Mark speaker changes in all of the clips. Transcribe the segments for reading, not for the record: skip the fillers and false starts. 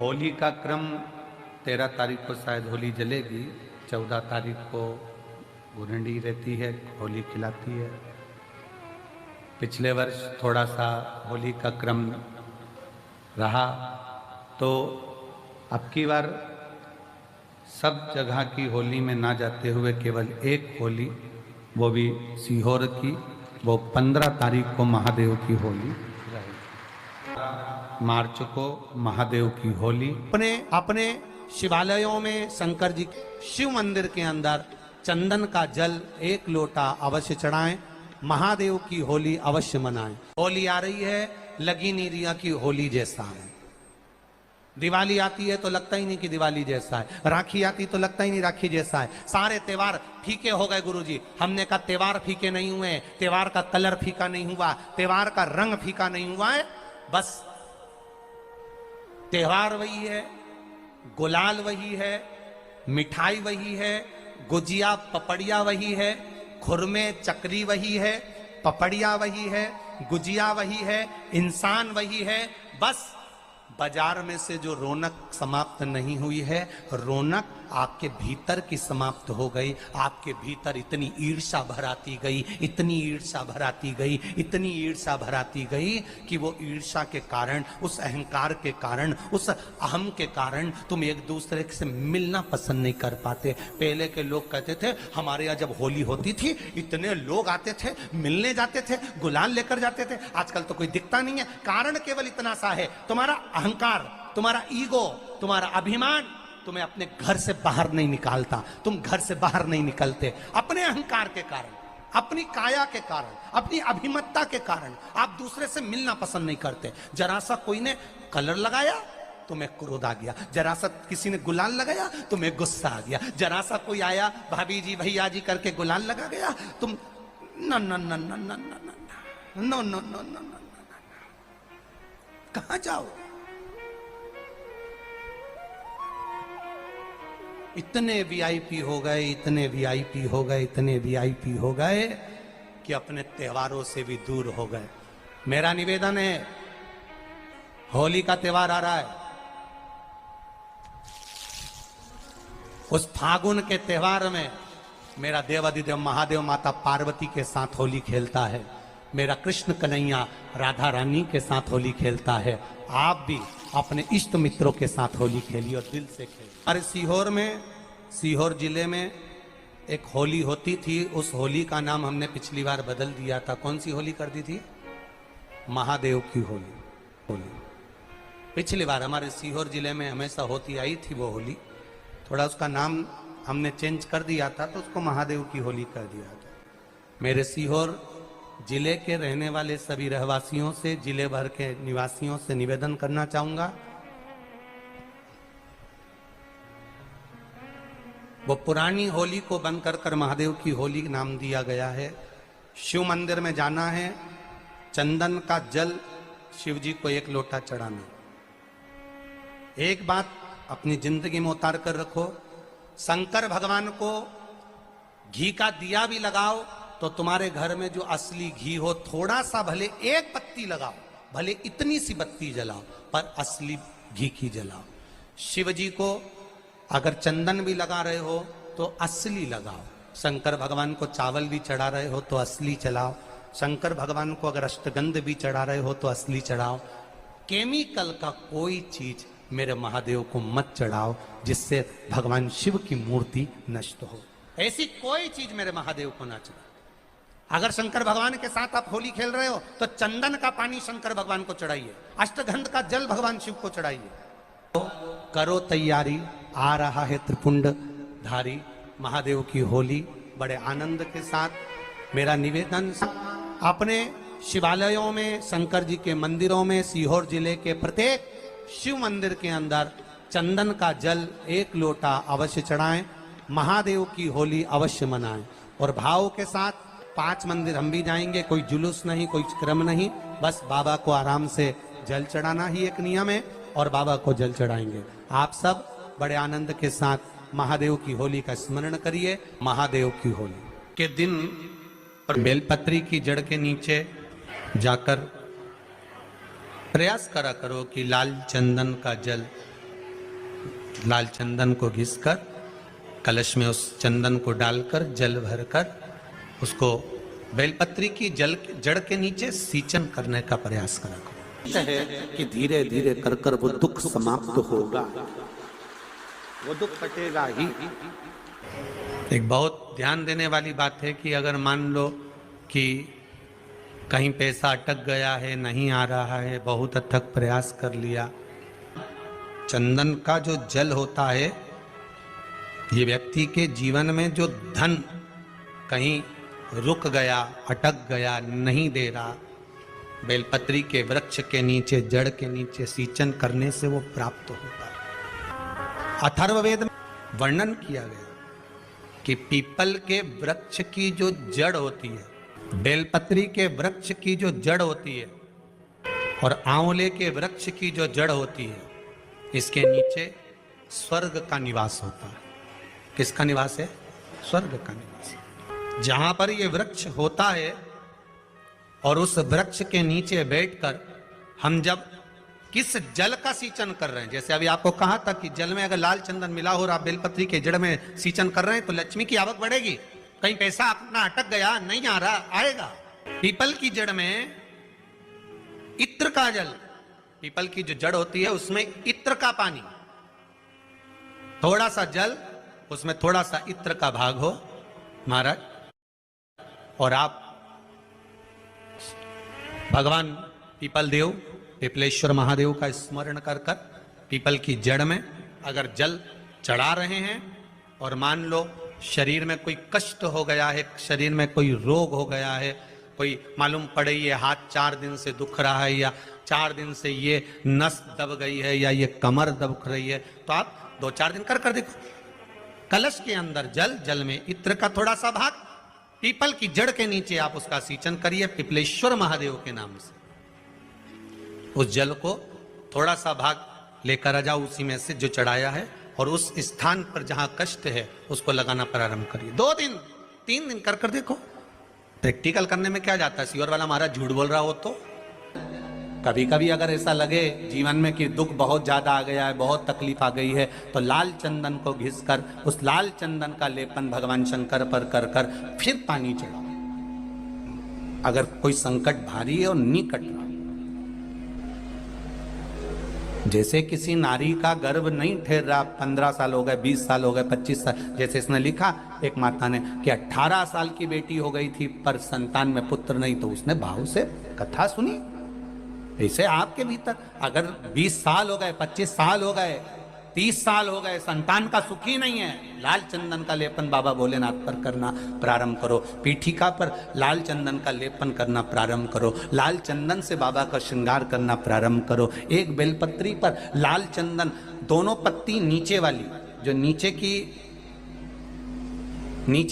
Speaker 1: होली का क्रम 13 तारीख को शायद होली जलेगी, 14 तारीख को गुरंडी रहती है, होली खिलाती है। पिछले वर्ष थोड़ा सा होली का क्रम रहा, तो अब की बार सब जगह की होली में ना जाते हुए केवल एक होली, वो भी सीहोर की, वो 15 तारीख को महादेव की होली रहेगी। मार्च को महादेव की होली।
Speaker 2: अपने अपने शिवालयों में शंकर जी शिव मंदिर के अंदर चंदन का जल 1 लोटा अवश्य चढ़ाएं। महादेव की होली अवश्य मनाएं। होली आ रही है, लगी नहीं रिया की होली जैसा है। दिवाली आती है तो लगता ही नहीं कि दिवाली जैसा है। राखी आती तो लगता ही नहीं राखी जैसा है। सारे त्योहार फीके हो गए गुरुजी। हमने कहा त्योहार फीके नहीं हुए, त्योहार का कलर फीका नहीं हुआ, त्योहार का रंग फीका नहीं हुआ है। बस त्योहार वही है, गुलाल वही है, मिठाई वही है, गुजिया पपड़िया वही है, खुरमे चकरी वही है, पपड़िया वही है, गुजिया वही है, इंसान वही है। बस बाजार में से जो रौनक समाप्त नहीं हुई है, रौनक आपके भीतर की समाप्त हो गई। आपके भीतर इतनी ईर्ष्या भराती गई, इतनी ईर्ष्या भराती गई, इतनी ईर्ष्या भराती गई कि वो ईर्ष्या के कारण, उस अहंकार के कारण, उस अहम के कारण तुम एक दूसरे से मिलना पसंद नहीं कर पाते। पहले के लोग कहते थे हमारे यहाँ जब होली होती थी इतने लोग आते थे, मिलने जाते थे, गुलाल लेकर जाते थे। आजकल तो कोई दिखता नहीं है। कारण केवल इतना सा है, तुम्हारा अहंकार, तुम्हारा ईगो, तुम्हारा अभिमान तुम्हें अपने घर से बाहर नहीं निकालता। तुम घर से बाहर नहीं निकलते अपने अहंकार के कारण, अपनी काया के कारण, अपनी अभिमतता के कारण। आप दूसरे से मिलना पसंद नहीं करते। जरा सा कोई ने कलर लगाया तुम्हें क्रोध आ गया, जरा सा किसी ने गुलाल लगाया तुम्हें गुस्सा आ गया, जरा सा कोई आया भाभी जी भैया जी करके गुलाल लगा गया, तुम न न न न न न न न न न कहां जाओ। इतने वीआईपी हो गए, इतने वीआईपी हो गए, इतने वीआईपी हो गए कि अपने त्योहारों से भी दूर हो गए। मेरा निवेदन है, होली का त्योहार आ रहा है, उस फागुन के त्योहार में मेरा देवाधिदेव महादेव माता पार्वती के साथ होली खेलता है, मेरा कृष्ण कन्हैया राधा रानी के साथ होली खेलता है। आप भी अपने इष्ट मित्रों के साथ होली खेलिए और दिल से खेलिए। अरे सीहोर में, सीहोर जिले में एक होली होती थी। उस होली का नाम हमने पिछली बार बदल दिया था। कौन सी होली कर दी थी? महादेव की होली। पिछली बार हमारे सीहोर जिले में हमेशा होती आई थी वो होली, थोड़ा उसका नाम हमने चेंज कर दिया था तो उसको महादेव की होली कर दिया था। मेरे सीहोर जिले के रहने वाले सभी रहवासियों से, जिले भर के निवासियों से निवेदन करना चाहूंगा, वो पुरानी होली को बंद कर महादेव की होली नाम दिया गया है। शिव मंदिर में जाना है, चंदन का जल शिव जी को 1 लोटा चढ़ाना। एक बात अपनी जिंदगी में उतार कर रखो, शंकर भगवान को घी का दिया भी लगाओ तो तुम्हारे घर में जो असली घी हो, थोड़ा सा भले 1 पत्ती लगाओ, भले इतनी सी बत्ती जलाओ, पर असली घी की जलाओ। शिव जी को अगर चंदन भी लगा रहे हो तो असली लगाओ। शंकर भगवान को चावल भी चढ़ा रहे हो तो असली चढ़ाओ। शंकर भगवान को अगर अष्टगंध भी चढ़ा रहे हो तो असली चढ़ाओ। केमिकल का कोई चीज मेरे महादेव को मत चढ़ाओ जिससे भगवान शिव की मूर्ति नष्ट हो। ऐसी कोई चीज मेरे महादेव को ना चढ़ाओ। अगर शंकर भगवान के साथ आप होली खेल रहे हो तो चंदन का पानी शंकर भगवान को चढ़ाइए, अष्टगंध का जल भगवान शिव को चढ़ाइए। तो करो तैयारी, आ रहा है त्रिपुंड धारी महादेव की होली। बड़े आनंद के साथ मेरा निवेदन, अपने शिवालयों में, शंकर जी के मंदिरों में, सीहोर जिले के प्रत्येक शिव मंदिर के अंदर चंदन का जल 1 लोटा अवश्य चढ़ाएं। महादेव की होली अवश्य मनाएं और भाव के साथ 5 मंदिर हम भी जाएंगे। कोई जुलूस नहीं, कोई क्रम नहीं, बस बाबा को आराम से जल चढ़ाना ही एक नियम है और बाबा को जल चढ़ाएंगे। आप सब बड़े आनंद के साथ महादेव की होली का स्मरण करिए। महादेव की होली के दिन और बेलपत्री की जड़ के नीचे जाकर प्रयास करा करो कि लाल चंदन का जल लाल चंदन को घिसकर कलश में उस चंदन को डालकर जल भरकर उसको बेलपत्री की जड़ के नीचे सींचन करने का प्रयास करा करो।
Speaker 1: है कि धीरे धीरे कर कर वो दुख समाप्त होगा, वो दुख कटेगा ही।
Speaker 2: एक बहुत ध्यान देने वाली बात है कि अगर मान लो कि कहीं पैसा अटक गया है, नहीं आ रहा है, बहुत अथक प्रयास कर लिया, चंदन का जो जल होता है ये व्यक्ति के जीवन में जो धन कहीं रुक गया, अटक गया, नहीं दे रहा, बेलपत्री के वृक्ष के नीचे, जड़ के नीचे सींचन करने से वो प्राप्त होगा। अथर्ववेद में वर्णन किया गया कि पीपल के वृक्ष की जो जड़ होती है, बेलपत्री के वृक्ष की जो जड़ होती है और आंवले के वृक्ष की जो जड़ होती है, इसके नीचे स्वर्ग का निवास होता है। किसका निवास है? स्वर्ग का निवास। जहां पर ये वृक्ष होता है और उस वृक्ष के नीचे बैठकर हम जब किस जल का सींचन कर रहे हैं, जैसे अभी आपको कहा था कि जल में अगर लाल चंदन मिला हो और आप बेलपत्री के जड़ में सींचन कर रहे हैं तो लक्ष्मी की आवक बढ़ेगी। कहीं पैसा अपना अटक गया, नहीं आ रहा, आएगा। पीपल की जड़ में इत्र का जल, पीपल की जो जड़ होती है उसमें इत्र का पानी, थोड़ा सा जल, उसमें थोड़ा सा इत्र का भाग हो महाराज, और आप भगवान पीपल देव, पिपलेश्वर महादेव का स्मरण कर कर पीपल की जड़ में अगर जल चढ़ा रहे हैं और मान लो शरीर में कोई कष्ट हो गया है, शरीर में कोई रोग हो गया है, कोई मालूम पड़े ये हाथ 4 दिन से दुख रहा है या 4 दिन से ये नस दब गई है या ये कमर दब रही है, तो आप 2-4 दिन कर कर देखो। कलश के अंदर जल, जल में इत्र का थोड़ा सा भाग, पीपल की जड़ के नीचे आप उसका सींचन करिए पिपलेश्वर महादेव के नाम से। उस जल को थोड़ा सा भाग लेकर आ जाओ उसी में से जो चढ़ाया है, और उस स्थान पर जहां कष्ट है उसको लगाना प्रारंभ करिए। 2 दिन 3 दिन कर कर देखो। प्रैक्टिकल करने में क्या जाता है? सियोर वाला महाराज झूठ बोल रहा हो तो कभी कभी अगर ऐसा लगे जीवन में कि दुख बहुत ज्यादा आ गया है, बहुत तकलीफ आ गई है, तो लाल चंदन को घिसकर उस लाल चंदन का लेपन भगवान शंकर पर कर कर फिर पानी चढ़ाओ। अगर कोई संकट भारी है और नहीं कट रहा, जैसे किसी नारी का गर्भ नहीं ठहर रहा, 15 साल हो गए, 20 साल हो गए, 25 साल, जैसे इसने लिखा एक माता ने कि 18 साल की बेटी हो गई थी पर संतान में पुत्र नहीं, तो उसने भाव से कथा सुनी। ऐसे आपके भीतर अगर 20 साल हो गए, 25 साल हो गए, 30 साल हो गए, संतान का सुख ही नहीं है, लाल चंदन का लेपन बाबा भोलेनाथ पर करना प्रारंभ करो। पीठिका पर लाल चंदन का लेपन करना प्रारंभ करो। लाल चंदन से बाबा का श्रृंगार करना प्रारंभ करो। एक बेलपत्री पर लाल चंदन, दोनों पत्ती नीचे वाली, जो नीचे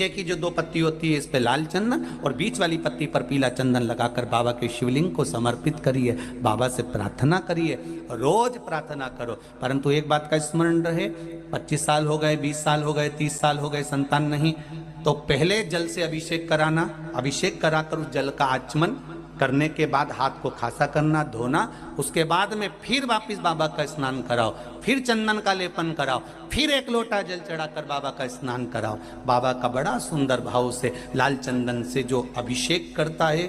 Speaker 2: की जो 2 पत्ती होती है इस पे लाल चंदन, और बीच वाली पत्ती पर पीला चंदन लगाकर बाबा के शिवलिंग को समर्पित करिए। बाबा से प्रार्थना करिए, रोज प्रार्थना करो। परंतु एक बात का स्मरण रहे, 25 साल हो गए, 20 साल हो गए, 30 साल हो गए, संतान नहीं, तो पहले जल से अभिषेक कराना, अभिषेक कराकर उस जल का आचमन करने के बाद हाथ को खासा करना, धोना, उसके बाद में फिर वापिस बाबा का स्नान कराओ, फिर चंदन का लेपन कराओ, फिर 1 लोटा जल चढ़ाकर बाबा का स्नान कराओ। बाबा का बड़ा सुंदर भाव से लाल चंदन से जो अभिषेक करता है,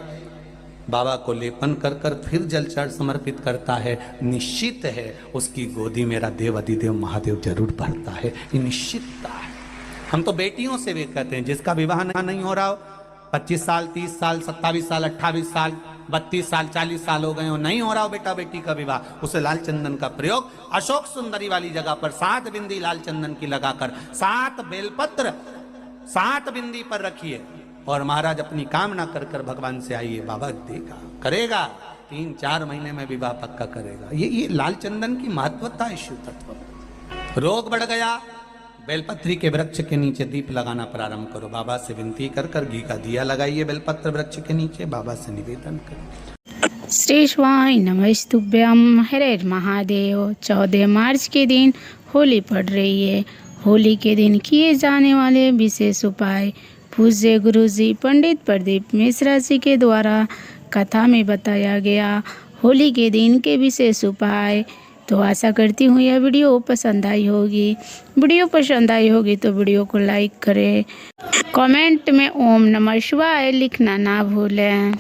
Speaker 2: बाबा को लेपन कर कर फिर जल चढ़ समर्पित करता है, निश्चित है उसकी गोदी मेरा देव अधिदेव महादेव जरूर भरता है। ये निश्चितता है। हम तो बेटियों से भी कहते हैं, जिसका विवाह नहीं हो रहा हो, 25 साल, 30 साल, 27 साल, 28 साल, 32 साल, 40 साल हो गए हो, नहीं हो रहा हो बेटा बेटी का विवाह, उसे लाल चंदन का प्रयोग अशोक सुंदरी वाली जगह पर 7 बिंदी लाल चंदन की लगाकर 7 बेलपत्र 7 बिंदी पर रखिए और महाराज अपनी कामना कर कर भगवान से आइए। बाबा देगा, करेगा, 3-4 महीने में विवाह पक्का करेगा। ये लाल चंदन की महत्वता है शिव तत्व। रोग बढ़ गया, बेलपत्री के वृक्ष के नीचे दीप लगाना प्रारंभ करो। बाबा से विनती कर कर घी का दिया लगाइए बेलपत्र वृक्ष के नीचे, बाबा से निवेदन करो।
Speaker 3: श्री शिवाय नमस्तुभ्यम। हर हर महादेव। 14 मार्च के दिन होली पड़ रही है। होली के दिन किए जाने वाले विशेष उपाय पूज्य गुरु जी पंडित प्रदीप मिश्रा जी के द्वारा कथा में बताया गया। होली के दिन के विशेष उपाय, तो आशा करती हूँ यह वीडियो पसंद आई होगी। वीडियो पसंद आई होगी तो वीडियो को लाइक करें, कमेंट में ओम नमः शिवाय लिखना ना भूलें।